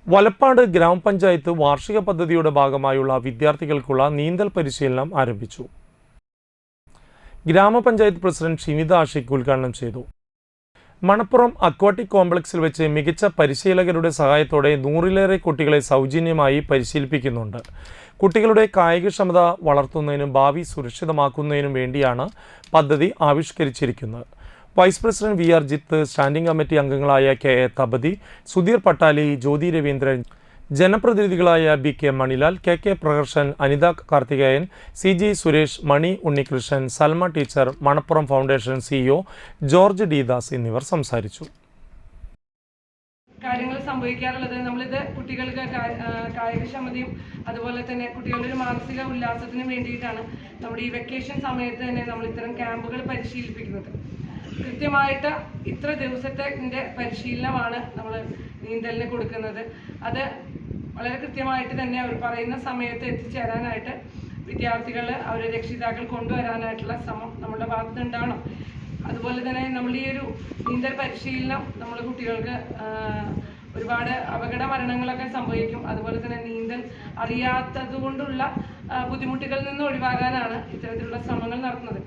വലപ്പാട് ഗ്രാമപഞ്ചായത്ത് വാർഷിക പദ്ധതിയുടെ ഭാഗമായുള്ള വിദ്യാർത്ഥികൾക്കുള്ള നീന്തൽ പരിശീലനം ആരംഭിച്ചു. ഗ്രാമപഞ്ചായത്ത് പ്രസിഡന്റ് ഷിമിത ആഷിഖ് ഉദ്ഘാടനം ചെയ്തു. മണപ്പുറം അക്വാട്ടിക് കോംപ്ലക്സിൽ വെച്ച് മികച്ച പരിശീലകരുടെ സഹായത്തോടെ 100-ലേറെ കുട്ടികളെ സൗജന്യമായി പരിശീലിപ്പിക്കുന്നുണ്ട്. കുട്ടികളുടെ കായികക്ഷമത വളർത്തുന്നതിനും ഭാവി സുരക്ഷിതമാക്കുന്നതിനും വേണ്ടിയാണ് പദ്ധതി ആവിഷ്കരിച്ചിരിക്കുന്നത്. Vice president V R. Jith, standing committee അംഗങ്ങളായ കെ. എ. തബതി, സുധീർ പട്ടാലി, ജ്യോതി രവീന്ദ്രൻ, ജനപ്രതിനിധികളായ B K. Manilal, K. Praharshan, Anitha Karthikeyan, C G. Suresh, Mani Unnikrishnan, Salma teacher, Manappuram foundation CEO George D Das എന്നിവർ സംസാരിച്ചു. കാര്യങ്ങൾ സംഭവിക്കാറുള്ളത് നമ്മളിത് കുട്ടികൾക്ക് കായികക്ഷമതയും അതുപോലെ തന്നെ കുട്ടികളുടെ ഒരു മാനസിക ഉല്ലാസത്തിനും വേണ്ടിയിട്ടാണ് നമ്മുടെ ഈ വെക്കേഷൻ സമയത്ത് തന്നെ നമ്മൾ ഇത്തരം ക്യാമ്പുകൾ പരിശീലിപ്പിക്കുന്നത്. കൃത്യമായിട്ട് ഇത്ര ദിവസത്തെ പരിശീലനമാണ് നമ്മൾ നീന്തലിന് കൊടുക്കുന്നത്. അത് വളരെ കൃത്യമായിട്ട് തന്നെ അവർ പറയുന്ന സമയത്ത് എത്തിച്ചേരാനായിട്ട് വിദ്യാർത്ഥികൾ അവരെ രക്ഷിതാക്കൾ കൊണ്ടുവരാനായിട്ടുള്ള ശ്രമം നമ്മുടെ ഭാഗത്ത് ഉണ്ടാവണം. അതുപോലെ തന്നെ നമ്മൾ ഈ ഒരു നീന്തൽ പരിശീലനം നമ്മൾ കുട്ടികൾക്ക് ഒരുപാട് അപകട മരണങ്ങളൊക്കെ സംഭവിക്കും. അതുപോലെ തന്നെ നീന്തൽ അറിയാത്തത് കൊണ്ടുള്ള ബുദ്ധിമുട്ടുകളിൽ നിന്ന് ഒഴിവാകാനാണ് ഇത്തരത്തിലുള്ള ശ്രമങ്ങൾ നടത്തുന്നത്.